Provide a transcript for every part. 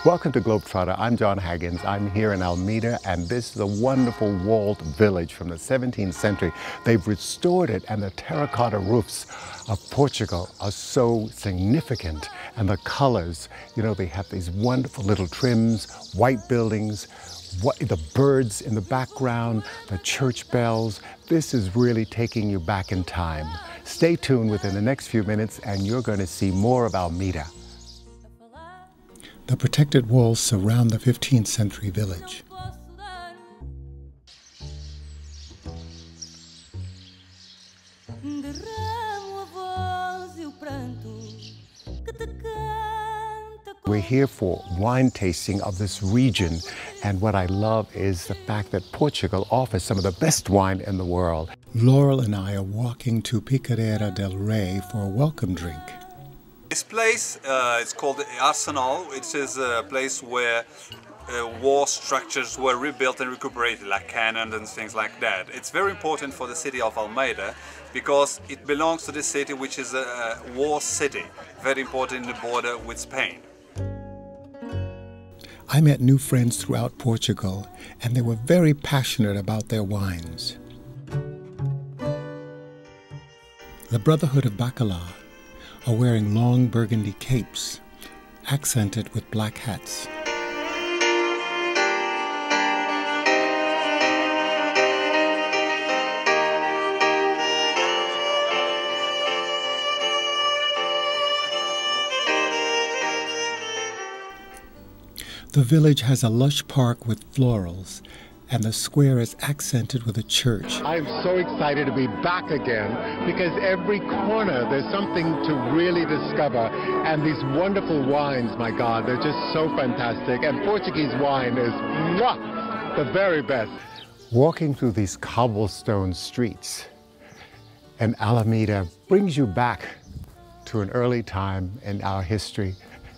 Welcome to GlobeTrotter. I'm Jon Haggins. I'm here in Almeida, and this is a wonderful walled village from the 17th century. They've restored it, and the terracotta roofs of Portugal are so significant. And the colors, you know, they have these wonderful little trims, white buildings, the birds in the background, the church bells. This is really taking you back in time. Stay tuned within the next few minutes, and you're going to see more of Almeida. The protected walls surround the 15th century village. We're here for wine tasting of this region, and what I love is the fact that Portugal offers some of the best wine in the world. Laurel and I are walking to Picadeira del Rei for a welcome drink. This place is called the Arsenal. It is a place where war structures were rebuilt and recuperated, like cannons and things like that. It's very important for the city of Almeida because it belongs to the city, which is a war city, very important in the border with Spain. I met new friends throughout Portugal, and they were very passionate about their wines. The Brotherhood of Bacala are wearing long burgundy capes, accented with black hats. The village has a lush park with florals, and the square is accented with a church. I'm so excited to be back again because every corner there's something to really discover, and these wonderful wines, my God, they're just so fantastic, and Portuguese wine is the very best. Walking through these cobblestone streets in Alameda brings you back to an early time in our history,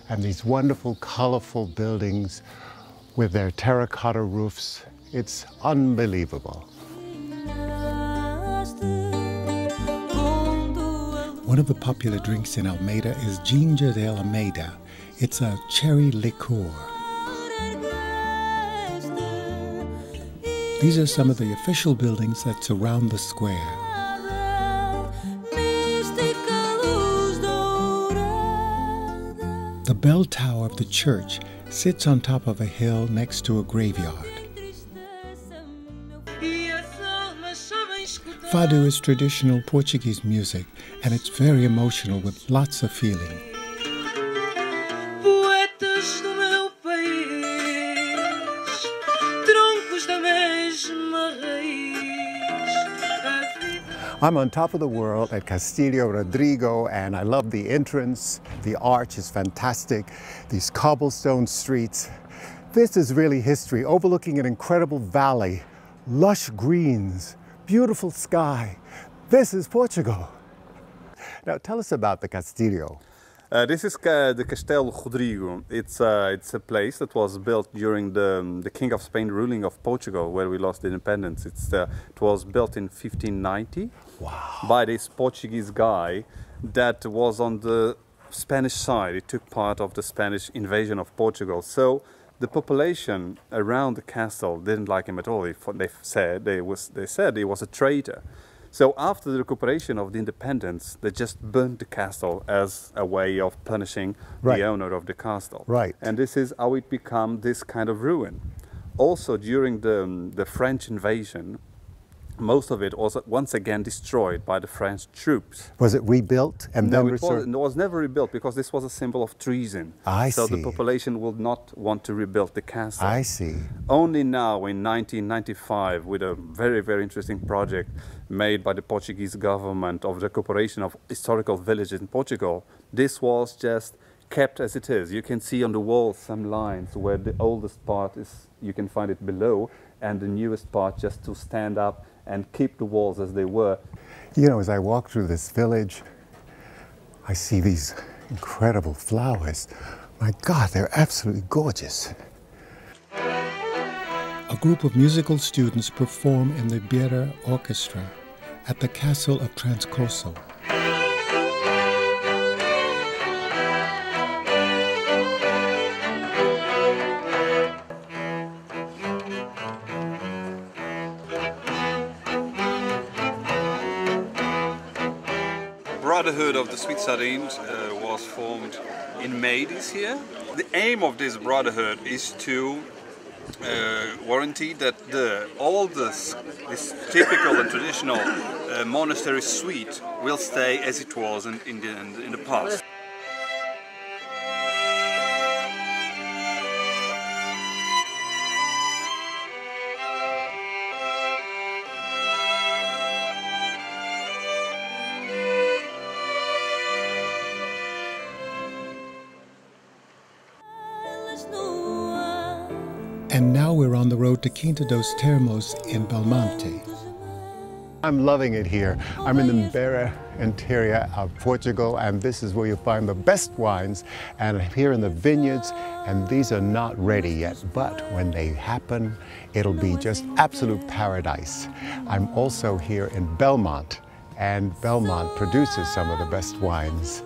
and these wonderful, colorful buildings with their terracotta roofs. It's unbelievable. One of the popular drinks in Almeida is Ginger de Almeida. It's a cherry liqueur. These are some of the official buildings that surround the square. The bell tower of the church sits on top of a hill next to a graveyard. Fado is traditional Portuguese music, and it's very emotional with lots of feeling. I'm on top of the world at Castelo Rodrigo, and I love the entrance. The arch is fantastic. These cobblestone streets. This is really history, overlooking an incredible valley, lush greens, beautiful sky. This is Portugal. Now tell us about the Castillo. This is the Castelo Rodrigo. It's a place that was built during the King of Spain ruling of Portugal, where we lost independence. It was built in 1590 by this Portuguese guy that was on the Spanish side. He took part of the Spanish invasion of Portugal. So the population around the castle didn't like him at all. They said he was a traitor. So after the recuperation of the independence, they just burnt the castle as a way of punishing the owner of the castle. Right. And this is how it became this kind of ruin. Also, during the French invasion, most of it was once again destroyed by the French troops. Was it rebuilt? And no, it was never rebuilt because this was a symbol of treason. So the population would not want to rebuild the castle. I see. Only now in 1995, with a very, very interesting project made by the Portuguese government of recuperation of historical villages in Portugal, this was just kept as it is. You can see on the wall some lines where the oldest part is, you can find it below, and the newest part just to stand up and keep the walls as they were. You know, as I walk through this village, I see these incredible flowers. My God, they're absolutely gorgeous. A group of musical students perform in the Beira Orchestra at the Castle of Transcorso. Brotherhood of the Sweet Sardines was formed in May this year. The aim of this brotherhood is to warranty that all this typical and traditional monastery sweet will stay as it was in the past. And now we're on the road to Quinta dos Termos in Belmonte. I'm loving it here. I'm in the Beira interior of Portugal, and this is where you'll find the best wines. And I'm here in the vineyards, and these are not ready yet, but when they happen, it'll be just absolute paradise. I'm also here in Belmonte, and Belmonte produces some of the best wines.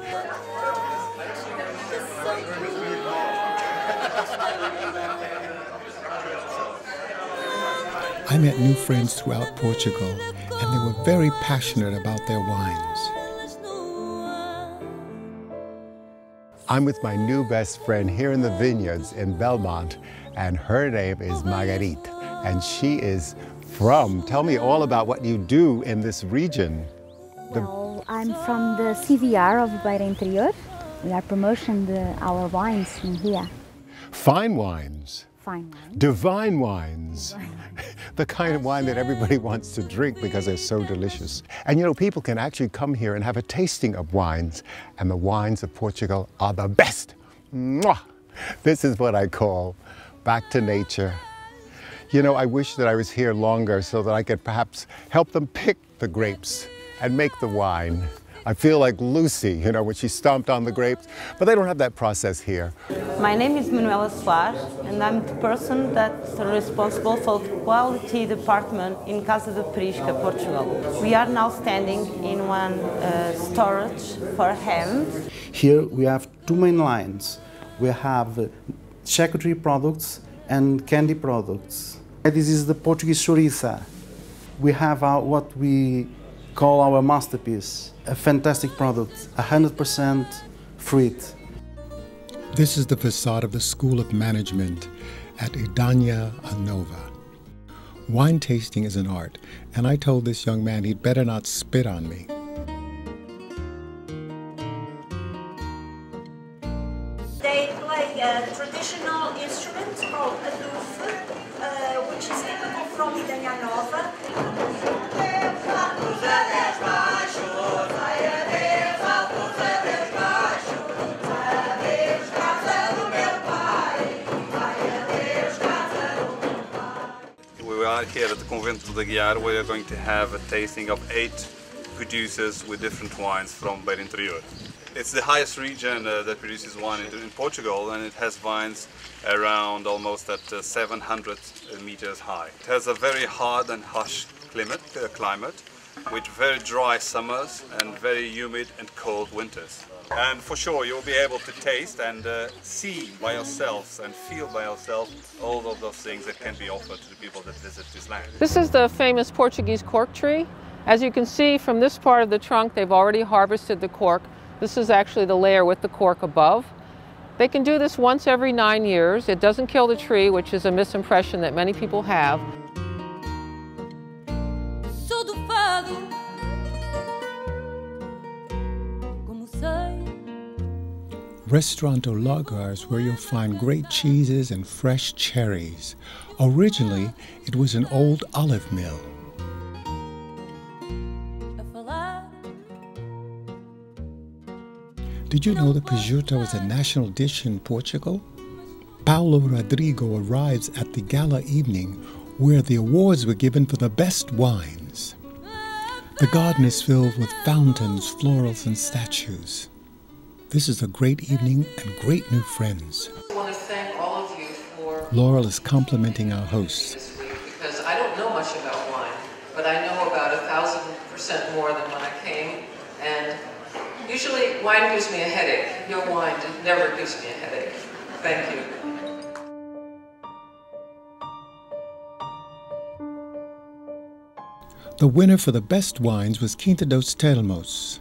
I met new friends throughout Portugal, and they were very passionate about their wines. I'm with my new best friend here in the vineyards in Belmonte, and her name is Marguerite, and she is from, tell me all about what you do in this region. Well, I'm from the CVR of Beira Interior. We are promoting our wines in here. Fine wines. Fine wine. Divine wines. The kind of wine that everybody wants to drink because they're so delicious. And you know, people can actually come here and have a tasting of wines, and the wines of Portugal are the best. Mwah! This is what I call back to nature. You know, I wish that I was here longer so that I could perhaps help them pick the grapes and make the wine. I feel like Lucy, you know, when she stomped on the grapes, but they don't have that process here. My name is Manuela Soares, and I'm the person that's responsible for the quality department in Casa de Perisca, Portugal. We are now standing in one storage for hams. Here we have two main lines. We have charcuterie products and candy products. This is the Portuguese chouriça. We have what we call our masterpiece, a fantastic product, 100% fruit. This is the facade of the School of Management at Idania Nova. Wine tasting is an art, and I told this young man he'd better not spit on me. They play a traditional instrument called a dulce, which is typical from Idania Nova. We are here at the Convento D'Aguiar, where we are going to have a tasting of 8 producers with different wines from Beira Interior. It's the highest region that produces wine in Portugal, and it has vines around almost at 700 meters high. It has a very hard and harsh climate with very dry summers and very humid and cold winters. And for sure you'll be able to taste and see by yourselves and feel by yourself all of those things that can be offered to the people that visit this land. This is the famous Portuguese cork tree. As you can see from this part of the trunk, they've already harvested the cork. This is actually the layer with the cork above. They can do this once every 9 years. It doesn't kill the tree, which is a misimpression that many people have. Restaurant D'Aguiar is where you'll find great cheeses and fresh cherries. Originally, it was an old olive mill. Did you know that prosciutto is a national dish in Portugal? Paulo Rodrigo arrives at the gala evening where the awards were given for the best wines. The garden is filled with fountains, florals, and statues. This is a great evening and great new friends. I want to thank all of you for... Laurel is complimenting our hosts. ...this week, because I don't know much about wine, but I know about 1,000% more than when I came, and usually wine gives me a headache. Your wine never gives me a headache. Thank you. The winner for the best wines was Quinta dos Termos.